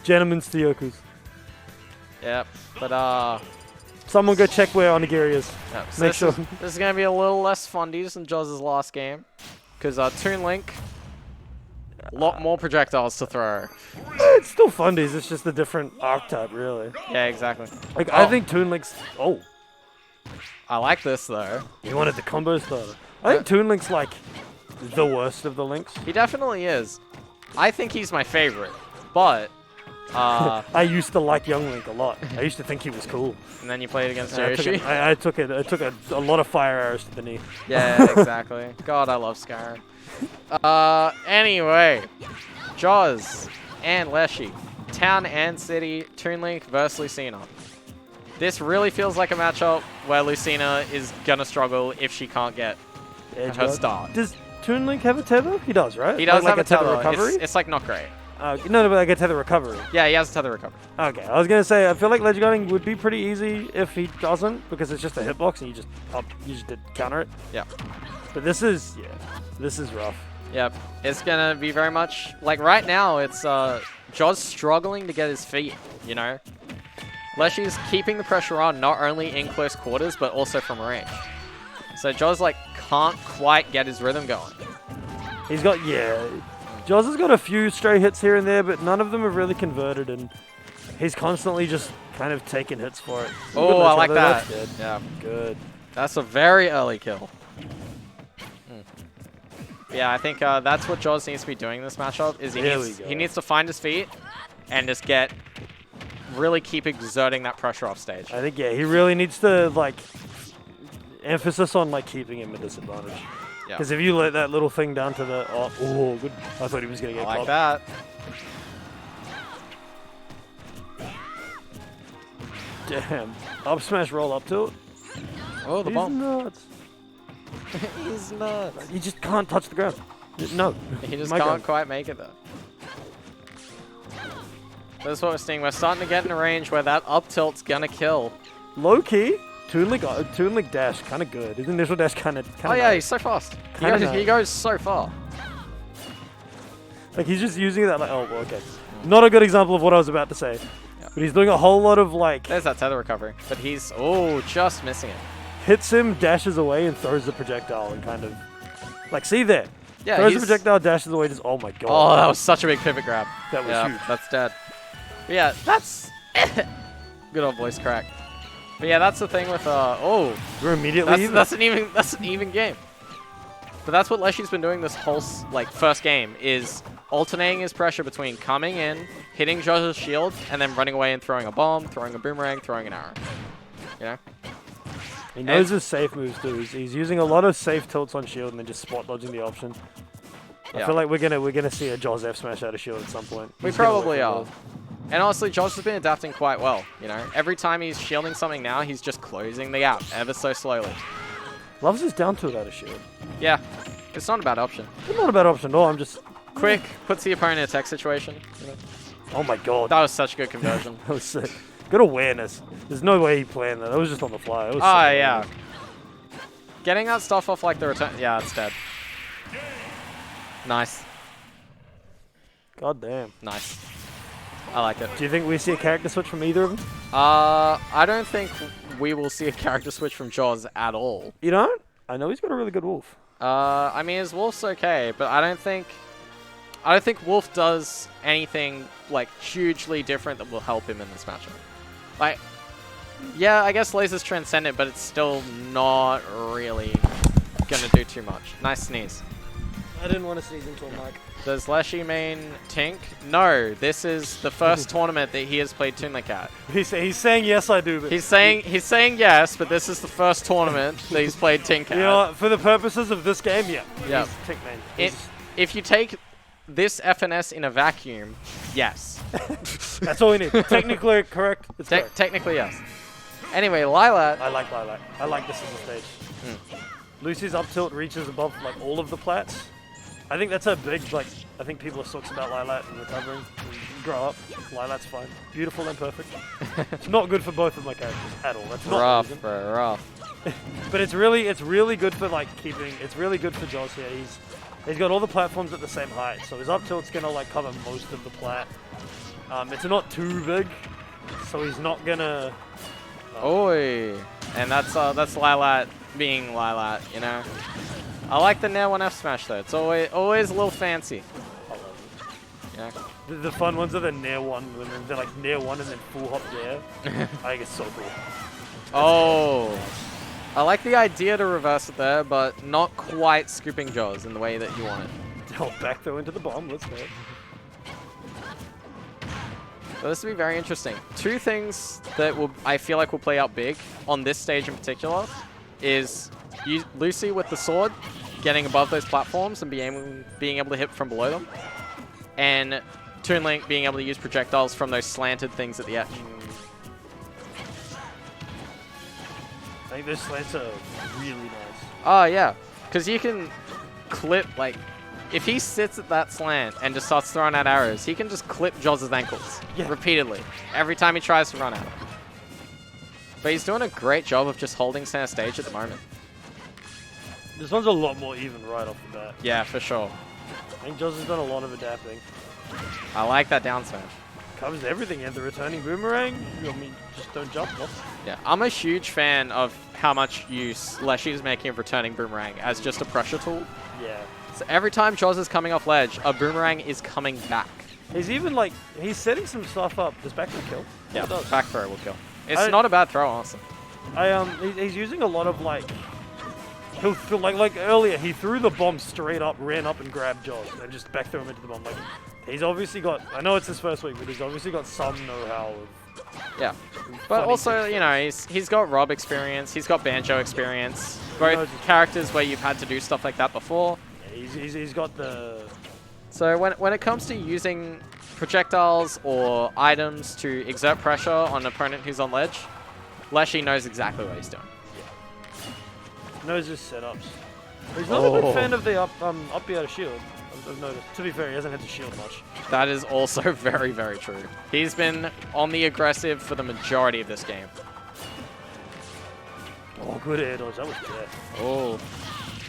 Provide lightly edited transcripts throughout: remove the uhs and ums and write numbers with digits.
Gentlemen's Theokus. Yep, but Someone go check where Onigiri is. yep, so Make sure. This is going to be a little less fundies than Jaws' last game. Because Toon Link, a lot more projectiles to throw. It's still fundies, it's just a different archetype, really. Yeah, exactly. Like, I think Toon Link's... Oh. I like this, though. You wanted the combo starter. I think Toon Link's, like, the worst of the Links. He definitely is. I think he's my favorite, but... I used to like Young Link a lot. I used to think he was cool. And then you played against I took a lot of fire arrows to the knee. Yeah, exactly. God, I love Skyrim. Anyway, Jaws and Leshy, Town and City, Toon Link versus Lucina. This really feels like a matchup where Lucina is gonna struggle if she can't get her start. Does Toon Link have a tether? He does, right? He does like have a tether recovery. It's like not great. No, but like a tether recovery. Yeah, he has a tether recovery. Okay, I was gonna say I feel like ledge guarding would be pretty easy if he doesn't, because it's just a hitbox and you just did counter it. Yeah. But this is rough. Yep, it's gonna be very much like right now. It's Jaws struggling to get his feet. You know, Leshy's keeping the pressure on not only in close quarters but also from range. So Jaws like can't quite get his rhythm going. He's got Jaws has got a few stray hits here and there, but none of them have really converted, and he's constantly just kind of taking hits for it. Oh, I like that. That's good. Yeah, good. That's a very early kill. Yeah, I think that's what Jaws needs to be doing in this matchup. Is he needs to find his feet and just really keep exerting that pressure off stage. I think he really needs to like emphasis on like keeping him at disadvantage. Because if you let that little thing down to the oh good, I thought he was gonna get like caught. that. Damn, up smash roll up tilt. Oh, the bomb. Nuts. He's nuts. You just can't touch the ground. No. He just can't quite make it though. That's what we're seeing. We're starting to get in a range where that up tilt's gonna kill. Low key, Toon Link dash kind of good. His initial dash kind of. Oh yeah, he's so fast. He goes so far. Like he's just using that like okay. Not a good example of what I was about to say. Yep. But he's doing a whole lot of like. There's that tether recovery, but he's just missing it. Hits him, dashes away, and throws the projectile, and kind of like see there. Yeah, throws the projectile, dashes away. Just oh my god. Oh, that was such a big pivot grab. That was huge. That's dead. But yeah, that's good old voice crack. But yeah, that's the thing with we're immediately that's an even game. But that's what Leshy's been doing this whole first game is alternating his pressure between coming in, hitting Jaws' shield, and then running away and throwing a bomb, throwing a boomerang, throwing an arrow. You know? He knows his safe moves too. He's using a lot of safe tilts on shield and then just spot dodging the option. I feel like we're gonna see a Jaws F smash out of shield at some point. We probably are. And honestly, Jaws has been adapting quite well. You know, every time he's shielding something now, he's just closing the gap ever so slowly. Loves his down tilt out of shield. Yeah, it's not a bad option. It's not a bad option at all. I'm just quick, puts the opponent in a tech situation. Oh my god, that was such a good conversion. That was sick. Good awareness. There's no way he planned that. That was just on the fly. It was yeah. Getting that stuff off like the return. Yeah, it's dead. Nice. God damn. Nice. I like it. Do you think we see a character switch from either of them? I don't think we will see a character switch from Jaws at all. You don't? I know he's got a really good Wolf. I mean, his Wolf's okay, but I don't think Wolf does anything like hugely different that will help him in this matchup. Like, yeah, I guess Laser's transcendent, but it's still not really gonna do too much. Nice sneeze. I didn't want to sneeze into a mic. Does Leshy main Tink? No, this is the first tournament that he has played Toon Link at. He's saying yes, I do. But he's saying yes, but this is the first tournament that he's played Tink at. You know what? For the purposes of this game, yeah. He's Tink main. If you take this FNS in a vacuum, yes. That's all we need. Technically correct. Correct. Technically yes. Anyway, Lilat. I like Lilat. I like this as a stage. Lucy's up tilt reaches above like all of the plats. I think that's a big, I think people are sucks about Lilat and recovering. Grow up. Lilat's fine. Beautiful and perfect. It's not good for both of my characters at all. That's not rough, bro, rough. But it's really good for keeping, it's really good for Jaws here. He's got all the platforms at the same height, so his up tilt's gonna cover most of the plat. It's not too big, so he's not gonna... Oi. And that's Lylat being Lylat, you know? I like the Nair 1F smash though. It's always a little fancy. I love Yeah. it. The fun ones are the Nair 1, when they're like Nair 1 and then full hop there. I think it's so cool. Oh. I like the idea to reverse it there, but not quite scooping Jaws in the way that you want it. Oh, back throw into the bomb, let's go. So this will be very interesting. Two things that I feel like will play out big on this stage in particular is Lucy with the sword getting above those platforms and being able to hit from below them, and Toon Link being able to use projectiles from those slanted things at the edge. I think those slants are really nice. Oh yeah, because you can clip, like, if he sits at that slant and just starts throwing out arrows, he can just clip Jaws' ankles repeatedly every time he tries to run at him. But he's doing a great job of just holding center stage at the moment. This one's a lot more even right off the bat. Yeah, for sure. I think Jaws has done a lot of adapting. I like that down smash. Covers everything, and the returning boomerang. I mean, just don't jump off. Yeah, I'm a huge fan of how much use Leshy is making of returning boomerang as just a pressure tool. Yeah. So every time Jaws is coming off ledge, a boomerang is coming back. He's even like, he's setting some stuff up. Does back throw kill? Yeah, It does. back throw will kill. It's not a bad throw, honestly. He's using a lot of like, he'll feel like earlier he threw the bomb straight up, ran up and grabbed Jaws and just back threw him into the bomb. Like, he's obviously got, I know it's his first week, but he's obviously got some know-how of. Yeah, but also, you know, he's got Rob experience, he's got Banjo experience, both characters where you've had to do stuff like that before. Yeah, he's got the. So when it comes to using projectiles or items to exert pressure on an opponent who's on ledge, Leshy knows exactly what he's doing. Yeah. Knows his setups. He's not a big fan of the up B out of shield. I've noticed. To be fair, he hasn't had to shield much. That is also very, very true. He's been on the aggressive for the majority of this game. Oh, good air dodge. That was death. Oh.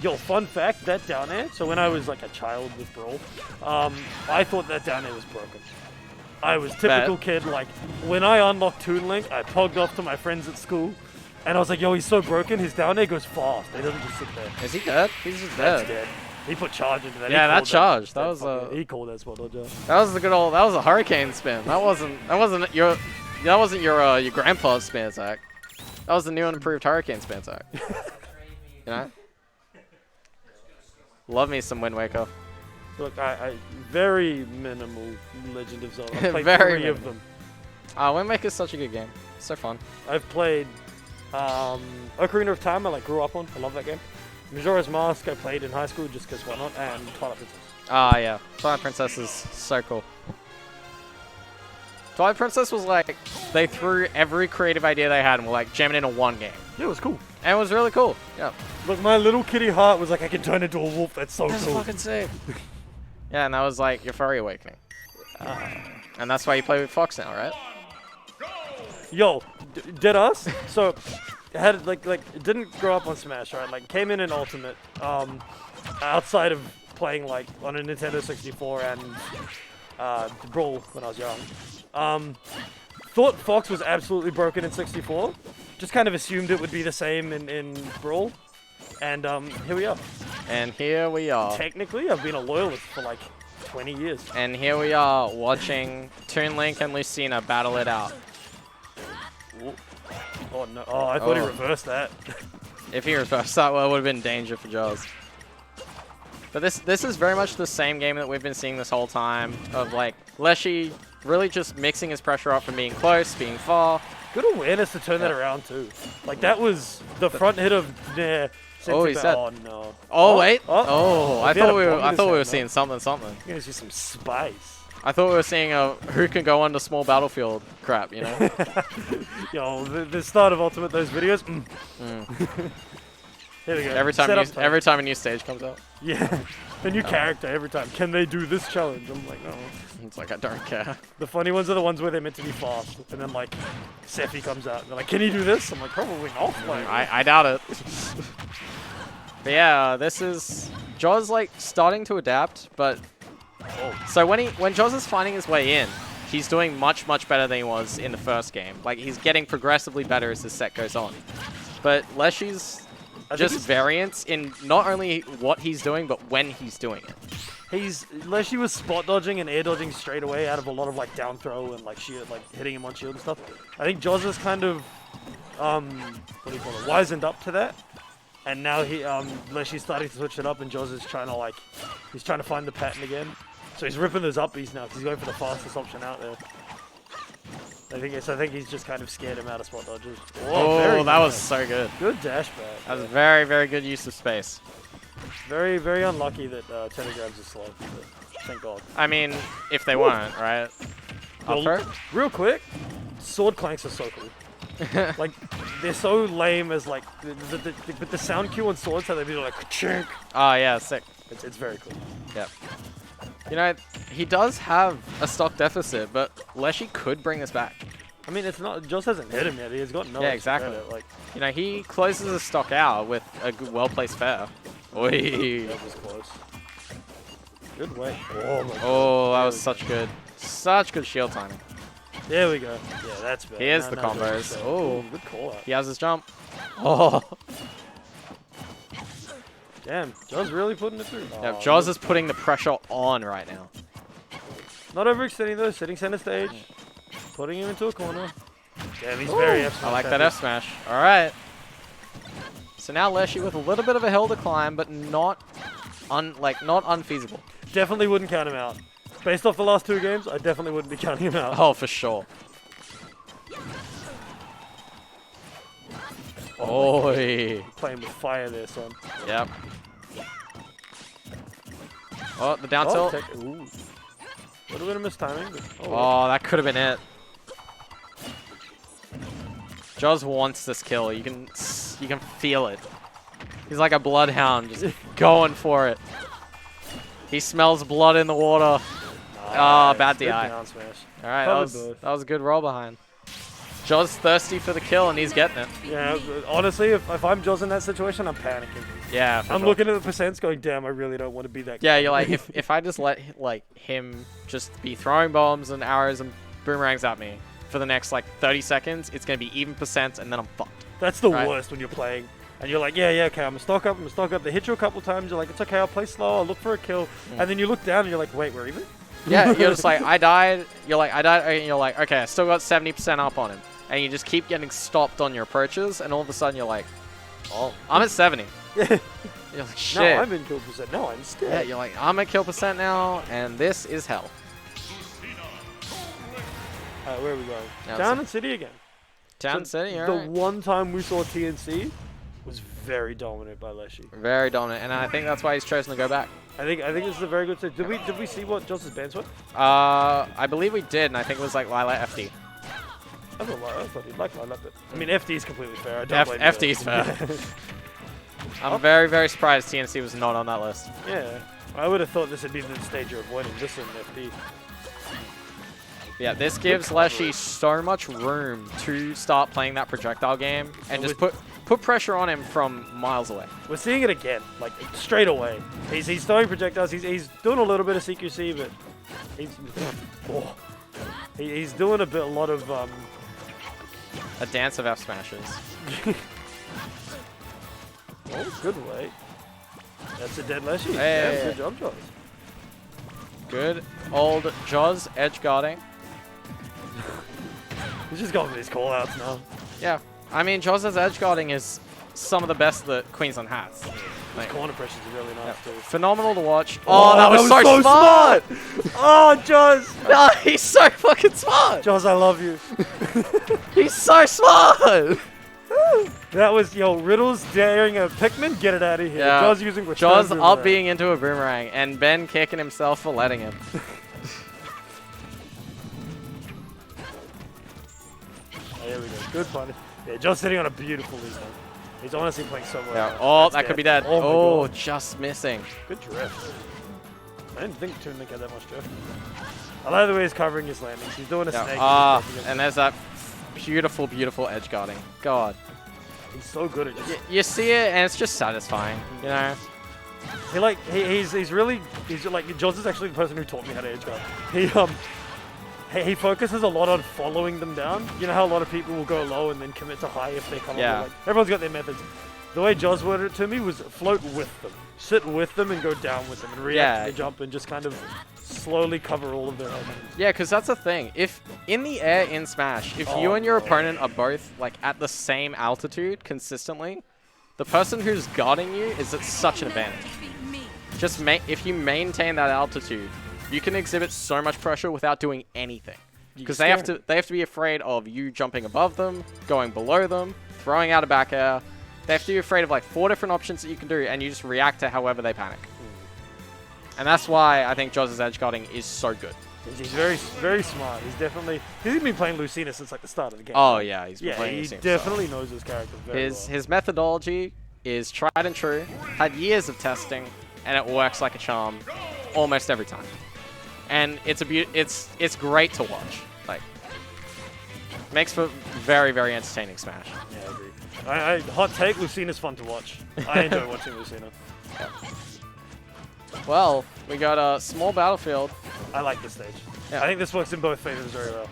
Yo, fun fact, that down air, so when I was like a child with Brawl, I thought that down air was broken. I was typical kid, like, when I unlocked Toon Link, I pogged off to my friends at school, and I was like, yo, he's so broken, his down air goes fast. He doesn't just sit there. Is he dead? He's just That's dead. dead. He put charge into that. Yeah, that charge. That was he called that spot dodger. That was the good old. That was a hurricane spin. That wasn't your grandpa's spin attack. That was the new and improved hurricane spin attack. You know. Love me some Wind Waker. Look, I very minimal Legend of Zelda. I've played Very 3 of them. Wind Waker's such a good game. So fun. I've played Ocarina of Time. I grew up on. I love that game. Majora's Mask I played in high school just because why not, and Twilight Princess. Ah, yeah. Twilight Princess is so cool. Twilight Princess was like, they threw every creative idea they had and were like, jam it into one game. Yeah, it was cool. And it was really cool. Yeah. Look, my little kitty heart was like, I can turn into a wolf. That's so That's cool. fucking sick. Yeah, and that was like your furry awakening. And that's why you play with Fox now, right? Yo, did us? So, had like didn't grow up on Smash, right? Like came in Ultimate, outside of playing like on a Nintendo 64 and Brawl when I was young. Thought Fox was absolutely broken in 64. Just kind of assumed it would be the same in Brawl. And here we are. And here we are. Technically, I've been a loyalist for like 20 years. And here we are watching Toon Link and Lucina battle it out. Oh no! Oh, I thought he reversed that. If he reversed that, well, it would have been danger for Jaws. But this is very much the same game that we've been seeing this whole time, of like Leshy really just mixing his pressure up from being close, being far. Good awareness to turn that around too. Like that was the front hit of Oh, he's dead. Oh no! Oh wait! Oh, I thought we were seeing something. You're gonna see some spice. I thought we were seeing a who can go under small battlefield crap, you know? Yo, the start of Ultimate, those videos. Here we go. Every time a new stage comes out. Yeah, a new character every time. Can they do this challenge? I'm like, no. It's like, I don't care. The funny ones are the ones where they're meant to be fast, and then like Sephi comes out and they're like, can he do this? I'm like, probably not. Like, I doubt it. But yeah, this is Jaws like starting to adapt, but so when Jaws is finding his way in, he's doing much, much better than he was in the first game. Like, he's getting progressively better as the set goes on. But Leshy's just variance in not only what he's doing, but when he's doing it. Leshy was spot dodging and air dodging straight away out of a lot of like down throw and like shield, like hitting him on shield and stuff. I think Joz has kind of what do you call it, wisened up to that. And now Leshy's starting to switch it up, and Joz is trying to he's trying to find the pattern again. So he's ripping those up Bs now because he's going for the fastest option out there. I think he's just kind of scared him out of spot dodges. Oh, that was so good. Good dash back. That was very, very good use of space. Very, very unlucky that Telegrams is slow. But thank God. I mean, if they weren't, right? Well, real quick, sword clanks are so cool. Like, they're so lame as like the sound cue on swords, how they do like chink. Oh yeah, sick. It's very cool. Yep. You know, he does have a stock deficit, but Leshy could bring this back. I mean, it's not. Joss hasn't hit him yet. He's got no. Yeah, exactly. Credit. Like, you know, he closes his stock out with a well-placed fair. Oi. That was close. Good way. Oh my God. Oh, that was such good shield timing. There we go. Yeah, that's better. Here's the combos. Oh, good call out. He has his jump. Oh. Damn, Joz really putting it through. Yeah, Joz is putting the pressure on right now. Not overextending though, sitting center stage. Putting him into a corner. Damn, he's very F smash. I like that F smash. Alright. So now Leshy with a little bit of a hill to climb, but not unfeasible. Definitely wouldn't count him out. Based off the last 2 games, I definitely wouldn't be counting him out. Oh, for sure. Oi. Playing with fire there, son. Yep. Oh, the down tilt. Ooh. A little bit of mistiming. Oh, that could have been it. Joz wants this kill. You can feel it. He's like a bloodhound, just going for it. He smells blood in the water. Oh, bad DI. Down smash. All right, that was a good roll behind. Joz thirsty for the kill, and he's getting it. Yeah, honestly, if I'm Joz in that situation, I'm panicking. Yeah, I'm looking at the percents going, damn, I really don't want to be that guy. Yeah, you're like, if I just let him just be throwing bombs and arrows and boomerangs at me for the next 30 seconds, it's going to be even percent, and then I'm fucked. That's the worst when you're playing. And you're like, yeah, okay, I'm going to stock up. They hit you a couple times, you're like, it's okay, I'll play slow, I'll look for a kill. And then you look down and you're like, wait, we're even? Yeah, you're just like, I died. You're like, I died. And you're like, okay, I still got 70% up on him. And you just keep getting stopped on your approaches, and all of a sudden you're like, oh, I'm at 70. You're like, shit. No, I'm in kill percent. No, I'm scared. Yeah, you're like, I'm at kill percent now, and this is hell. Where are we going? Town and City again. Town City, The one time we saw TNC was very dominant by Leshy. Very dominant, and I think that's why he's chosen to go back. I think this is a very good stage. Did we see what Joss's bands were? I believe we did, and I think it was like Lila FD. I thought he'd like Lila, but I mean FD is completely fair. I don't blame you. FD is fair. I'm very, very surprised TNC was not on that list. Yeah, I would have thought this would be the stage you're avoiding. This in FD. Yeah, this gives Leshy so much room to start playing that projectile game and just put pressure on him from miles away. We're seeing it again, like straight away. He's throwing projectiles. He's doing a little bit of CQC, but he's doing a lot of a dance of F smashes. Oh, good way. That's a dead Leshy. Hey. Yeah, good job, Joz. Good old Joz edge guarding. He's just going for these call-outs now. Yeah. I mean, Joz's edge guarding is some of the best that Queensland has. His corner pressures are really nice, too. Phenomenal to watch. Oh, that was so smart! Oh, Joz! No, he's so fucking smart! Joz, I love you. He's so smart! That was, Riddle's daring a Pikmin, get it out of here. Yeah. Joz using return Joz boomerang. up being into a boomerang, and Ben kicking himself for letting him. There we go. Good fun. Yeah, Joz sitting on a beautiful lead. He's honestly playing so well. Yeah. Oh, that could be dead. Oh, just missing. Good drift. I didn't think Toon had that much drift. I like the way he's covering his landings. He's doing a snake. And there's that beautiful, beautiful edge guarding. God. He's so good at just... You see it, and it's just satisfying, you know? He's like, Joz is actually the person who taught me how to edge guard. he focuses a lot on following them down. You know how a lot of people will go low and then commit to high if they come Yeah. over. Like, everyone's got their methods. The way Joz worded it to me was float with them. Sit with them and go down with them and react to the jump and just kind of slowly cover all of their elements. Yeah, because that's the thing. If in the air in Smash, if you and your opponent are both like at the same altitude consistently, the person who's guarding you is at such an advantage. Just if you maintain that altitude, you can exhibit so much pressure without doing anything. Because they have to be afraid of you jumping above them, going below them, throwing out a back air. They have to be afraid of like 4 different options that you can do, and you just react to however they panic. And that's why I think Joz's edge guarding is so good. He's very, very smart. He's been playing Lucina since like the start of the game. Oh yeah, he's been playing Lucina. He definitely knows his character very well. His methodology is tried and true. Had years of testing, and it works like a charm almost every time. And it's great to watch. Like, makes for very, very entertaining Smash. Yeah, I agree. Hot take, Lucina's fun to watch. I enjoy watching Lucina. Yeah. Well, we got a small battlefield. I like this stage. Yeah. I think this works in both favors very well.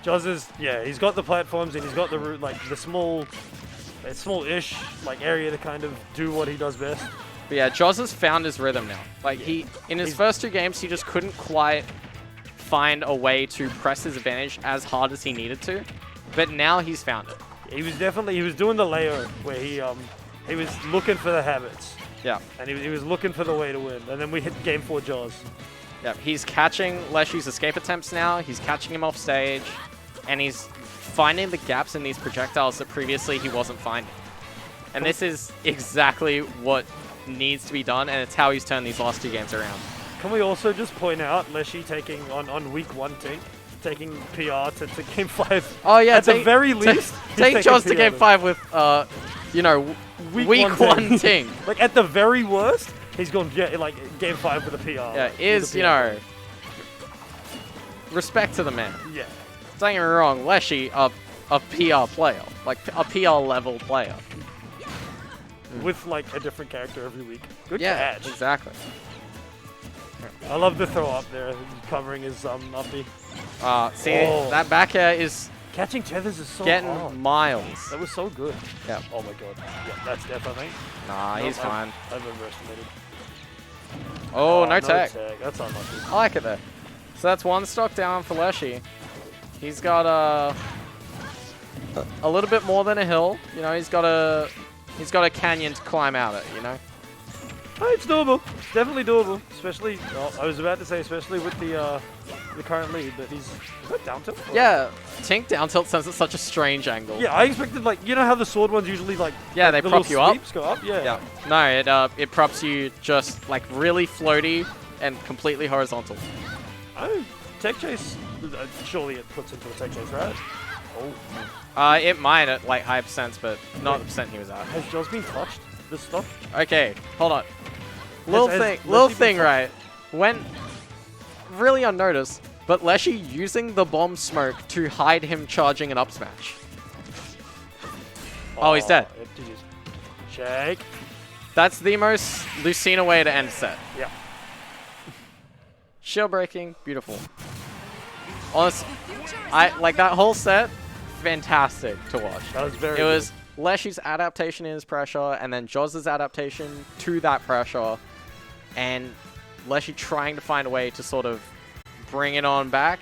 Joz is, he's got the platforms and he's got the route, like the small-ish like area to kind of do what he does best. But yeah, Joz has found his rhythm now. Like in his first 2 games, he just couldn't quite find a way to press his advantage as hard as he needed to. But now he's found it. He was doing the layer where he was looking for the habits. Yeah. And he was looking for the way to win. And then we hit game 4 Joz. Yeah, he's catching Leshy's escape attempts now. He's catching him off stage. And he's finding the gaps in these projectiles that previously he wasn't finding. And this is exactly what needs to be done, and it's how he's turned these last 2 games around. Can we also just point out Leshy taking on week 1 taking PR to game 5? Oh yeah, at the very least, take Joz to game 5 with week 1 ting. Like at the very worst, he's gone like game 5 with a PR. Yeah, respect to the man. Yeah. Don't get me wrong, Leshy, a PR player, like a PR level player. With like a different character every week. Good yeah, catch. Exactly. I love the throw up there, covering his uppy. That back air is catching tethers is so getting hard. miles. That was so good. Yeah. Oh my god. Yeah, that's death, I think. Nah, he's fine. I've overestimated. Oh, no tech. That's unlucky. I like it there. So that's 1 stock down for Leshy. He's got a little bit more than a hill. You know, he's got a canyon to climb out it, you know? Oh, it's doable. It's definitely doable. Especially, I was about to say, especially with the current lead, but is that down tilt? Yeah, Tink down tilt sends at such a strange angle. Yeah, I expected, like, you know how the sword ones usually, like, yeah, they prop you up? Go up? Yeah. No, it props you just, like, really floaty and completely horizontal. Oh, tech chase, surely it puts into a tech chase, right? Oh. It might at, like, high percents, but not the percent he was at. Has Joz been touched? This stuff? Okay, hold on. Little thing, right? Went really unnoticed, but Leshy using the bomb smoke to hide him charging an up smash. Oh, he's dead. Shake. That's the most Lucina way to end set. Yeah. Shield breaking, beautiful. Honestly, I like that whole set. Fantastic to watch. That was very. It was Leshy's adaptation in his pressure, and then Joz's adaptation to that pressure, and Leshy trying to find a way to sort of bring it on back